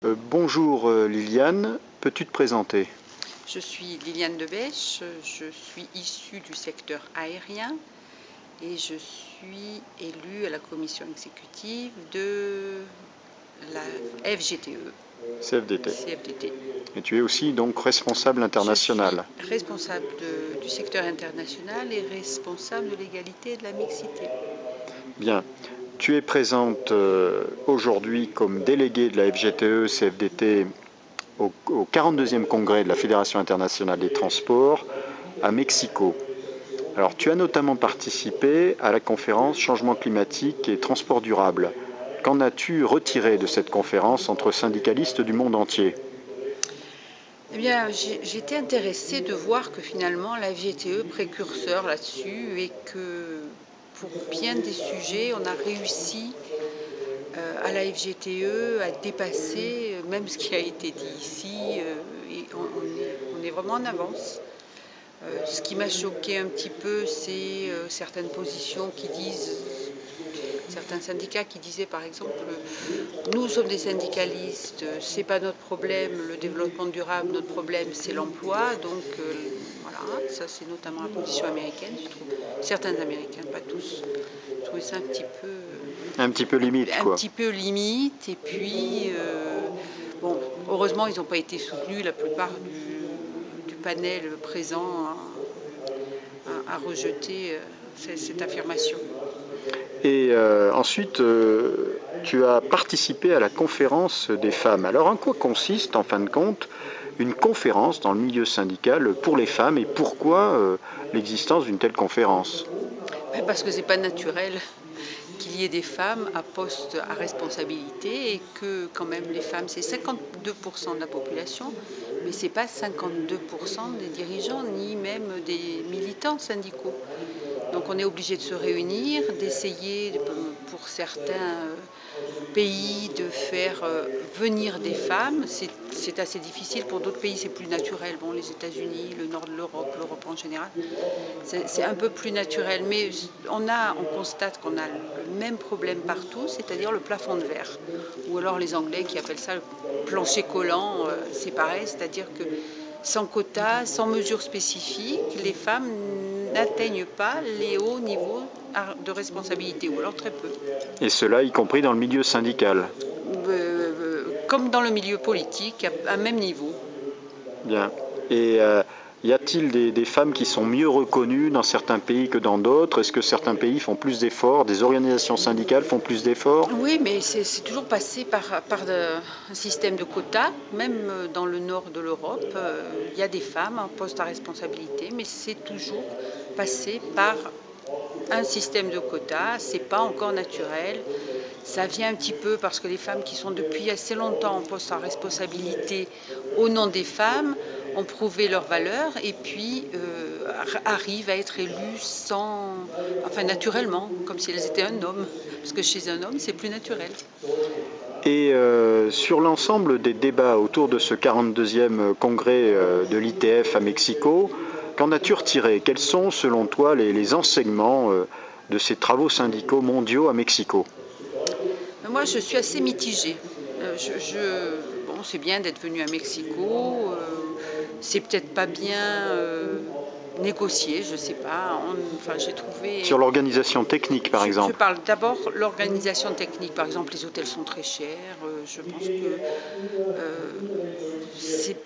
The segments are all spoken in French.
Bonjour Liliane, peux-tu te présenter? Je suis Liliane Debèche, je suis issue du secteur aérien et je suis élue à la commission exécutive de la FGTE. CFDT. Et tu es aussi donc responsable international. Je suis responsable du secteur international et responsable de l'égalité et de la mixité. Bien. Tu es présente aujourd'hui comme déléguée de la FGTE-CFDT au 42e congrès de la Fédération internationale des transports à Mexico. Alors, tu as notamment participé à la conférence Changement climatique et transport durable. Qu'en as-tu retiré de cette conférence entre syndicalistes du monde entier? Eh bien, j'étais intéressée de voir que finalement la FGTE précurseur là-dessus et que pour bien des sujets, on a réussi à la FGTE à dépasser même ce qui a été dit ici et on est vraiment en avance. Ce qui m'a choqué un petit peu, c'est certaines positions qui disent, certains syndicats qui disaient par exemple, nous sommes des syndicalistes, c'est pas notre problème, le développement durable, notre problème c'est l'emploi, donc voilà, ça c'est notamment la position américaine, je trouve. Certains Américains, pas tous, je trouvais ça un petit peu limite, quoi. Un petit peu limite, et puis bon, heureusement ils n'ont pas été soutenus, la plupart du panel présent a rejeté cette affirmation. Et ensuite, tu as participé à la conférence des femmes. Alors, en quoi consiste, en fin de compte, une conférence dans le milieu syndical pour les femmes et pourquoi l'existence d'une telle conférence? Parce que c'est pas naturel qu'il y ait des femmes à poste à responsabilité et que quand même les femmes, c'est 52% de la population, mais c'est pas 52% des dirigeants ni même des militants syndicaux. Donc on est obligé de se réunir, d'essayer pour certains pays de faire venir des femmes. C'est assez difficile, pour d'autres pays c'est plus naturel. Bon, les États-Unis, le nord de l'Europe, l'Europe en général, c'est un peu plus naturel. Mais on constate qu'on a le même problème partout, c'est-à-dire le plafond de verre. Ou alors les Anglais qui appellent ça le plancher collant, c'est pareil, c'est-à-dire que sans quota, sans mesures spécifiques, les femmes n'atteignent pas les hauts niveaux de responsabilité, ou alors très peu. Et cela y compris dans le milieu syndical? Comme dans le milieu politique, à même niveau. Bien. Et y a-t-il des femmes qui sont mieux reconnues dans certains pays que dans d'autres? Est-ce que certains pays font plus d'efforts? Des organisations syndicales font plus d'efforts? Oui, mais c'est toujours passé par un système de quotas. Même dans le nord de l'Europe, il y a des femmes en poste à responsabilité, mais c'est toujours passé par un système de quotas. C'est pas encore naturel. Ça vient un petit peu parce que les femmes qui sont depuis assez longtemps en poste à responsabilité au nom des femmes ont prouvé leur valeur et puis arrivent à être élues naturellement, comme si elles étaient un homme. Parce que chez un homme, c'est plus naturel. Et sur l'ensemble des débats autour de ce 42e congrès de l'ITF à Mexico, qu'en as-tu retiré? Quels sont, selon toi, les enseignements de ces travaux syndicaux mondiaux à Mexico? Moi, je suis assez mitigée. Bon, c'est bien d'être venu à Mexico. C'est peut-être pas bien négocié, je sais pas. Enfin, j'ai trouvé. Sur l'organisation technique, par exemple. Je parle d'abord l'organisation technique. Par exemple, les hôtels sont très chers. Je pense que c'est.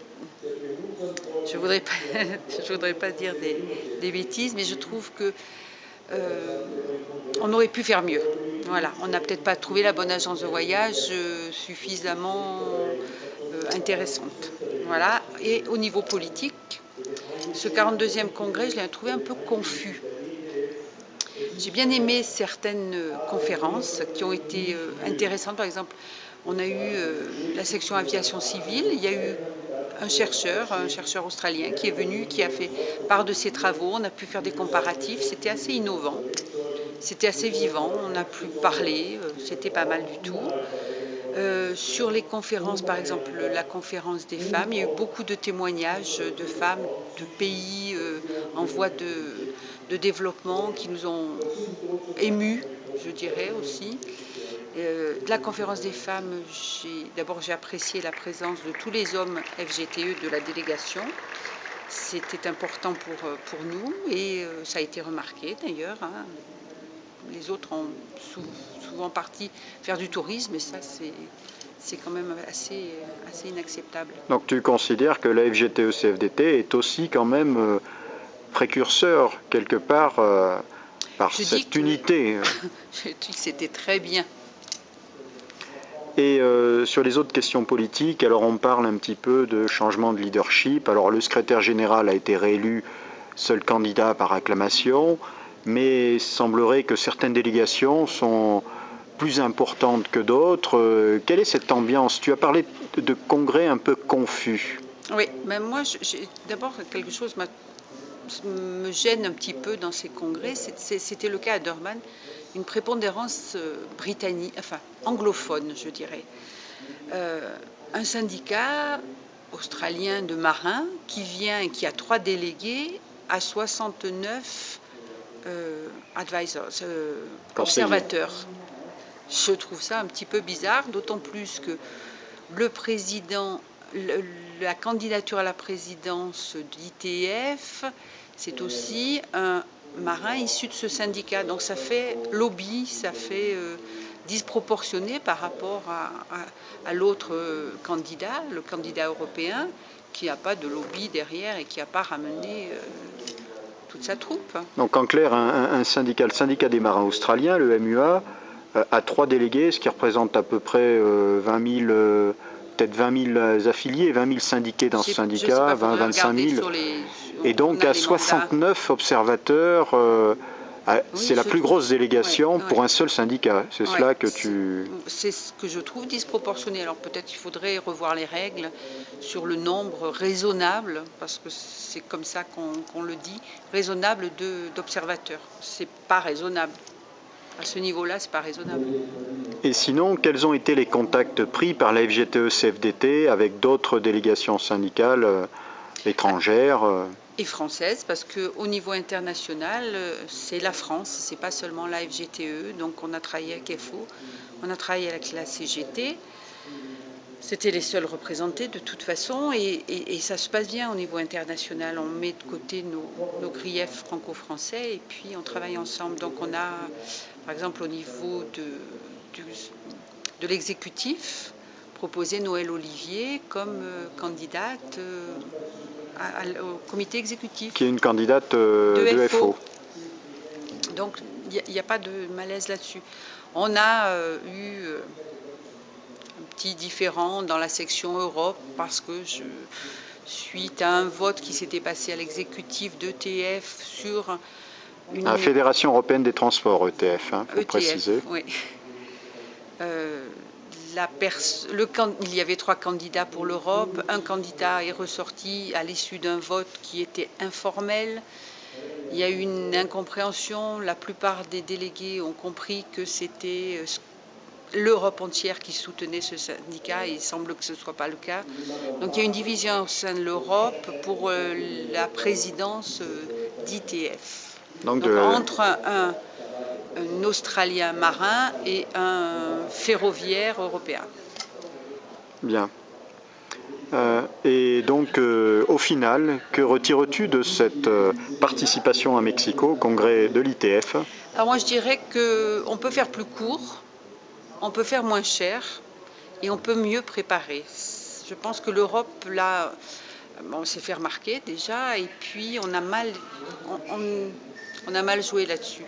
Je voudrais pas dire des bêtises, mais je trouve que on aurait pu faire mieux. Voilà, on n'a peut-être pas trouvé la bonne agence de voyage suffisamment intéressante. Voilà. Et au niveau politique, ce 42e congrès, je l'ai trouvé un peu confus. J'ai bien aimé certaines conférences qui ont été intéressantes. Par exemple, on a eu la section aviation civile. Il y a eu un chercheur australien qui est venu, qui a fait part de ses travaux. On a pu faire des comparatifs. C'était assez innovant. C'était assez vivant, on a pu parler, c'était pas mal du tout. Sur les conférences, par exemple la conférence des femmes, il y a eu beaucoup de témoignages de femmes de pays en voie de développement qui nous ont émus, je dirais aussi. De la conférence des femmes, d'abord j'ai apprécié la présence de tous les hommes FGTE de la délégation. C'était important pour nous et ça a été remarqué d'ailleurs. Hein. Les autres ont souvent parti faire du tourisme et ça c'est quand même assez inacceptable. Donc tu considères que la FGTE-CFDT est aussi quand même précurseur quelque part par cette unité. Je dis que c'était très bien. Et sur les autres questions politiques, alors on parle un petit peu de changement de leadership. Alors le secrétaire général a été réélu seul candidat par acclamation, mais il semblerait que certaines délégations sont plus importantes que d'autres. Quelle est cette ambiance? Tu as parlé de congrès un peu confus. Oui, mais moi d'abord quelque chose me gêne un petit peu dans ces congrès, c'était le cas à Durban, une prépondérance britannique, enfin anglophone je dirais. Un syndicat australien de marins qui vient et qui a 3 délégués à 69 observateurs. Je trouve ça un petit peu bizarre, d'autant plus que le président, la candidature à la présidence d'ITF, c'est aussi un marin issu de ce syndicat. Donc ça fait lobby, ça fait disproportionné par rapport à l'autre candidat, le candidat européen, qui n'a pas de lobby derrière et qui n'a pas ramené toute sa troupe. Donc en clair, un syndicat, le syndicat des marins australiens, le MUA, a 3 délégués, ce qui représente à peu près 20 000, peut-être 20 000 affiliés, 20 000 syndiqués dans ce syndicat, 20-25 000. Et donc à 69 observateurs, c'est la plus grosse délégation pour un seul syndicat. C'est cela que tu... C'est ce que je trouve disproportionné. Alors peut-être qu'il faudrait revoir les règles sur le nombre raisonnable, parce que c'est comme ça qu'on le dit, raisonnable d'observateurs. C'est pas raisonnable. À ce niveau-là, c'est pas raisonnable. Et sinon, quels ont été les contacts pris par la FGTE-CFDT avec d'autres délégations syndicales étrangères et françaises, parce qu'au niveau international, c'est la France, c'est pas seulement la FGTE. Donc on a travaillé avec FO, on a travaillé avec la CGT. C'était les seuls représentés de toute façon et ça se passe bien au niveau international. On met de côté nos griefs franco-français et puis on travaille ensemble. Donc on a, par exemple, au niveau de l'exécutif, proposé Noël Olivier comme candidate au comité exécutif. Qui est une candidate de FO. Donc il n'y a pas de malaise là-dessus. On a eu petit différent dans la section Europe parce que suite à un vote qui s'était passé à l'exécutif d'ETF sur la Fédération Européenne des Transports, ETF, hein, faut préciser. Oui. Il y avait 3 candidats pour l'Europe. Un candidat est ressorti à l'issue d'un vote qui était informel. Il y a eu une incompréhension. La plupart des délégués ont compris que c'était l'Europe entière qui soutenait ce syndicat et il semble que ce ne soit pas le cas. Donc il y a une division au sein de l'Europe pour la présidence d'ITF. Donc entre un Australien marin et un ferroviaire européen. Bien. Et donc au final, que retires-tu de cette participation à Mexico, au congrès de l'ITF? Alors moi je dirais qu'on peut faire plus court. On peut faire moins cher et on peut mieux préparer. Je pense que l'Europe, là, on s'est fait remarquer déjà et puis on a mal joué là-dessus.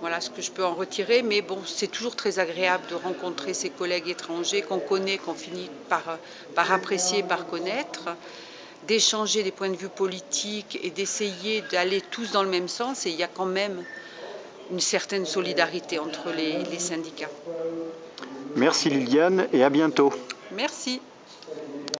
Voilà ce que je peux en retirer, mais bon, c'est toujours très agréable de rencontrer ses collègues étrangers qu'on connaît, qu'on finit par apprécier, par connaître, d'échanger des points de vue politiques et d'essayer d'aller tous dans le même sens. Et il y a quand même une certaine solidarité entre les syndicats. Merci Liliane et à bientôt. Merci.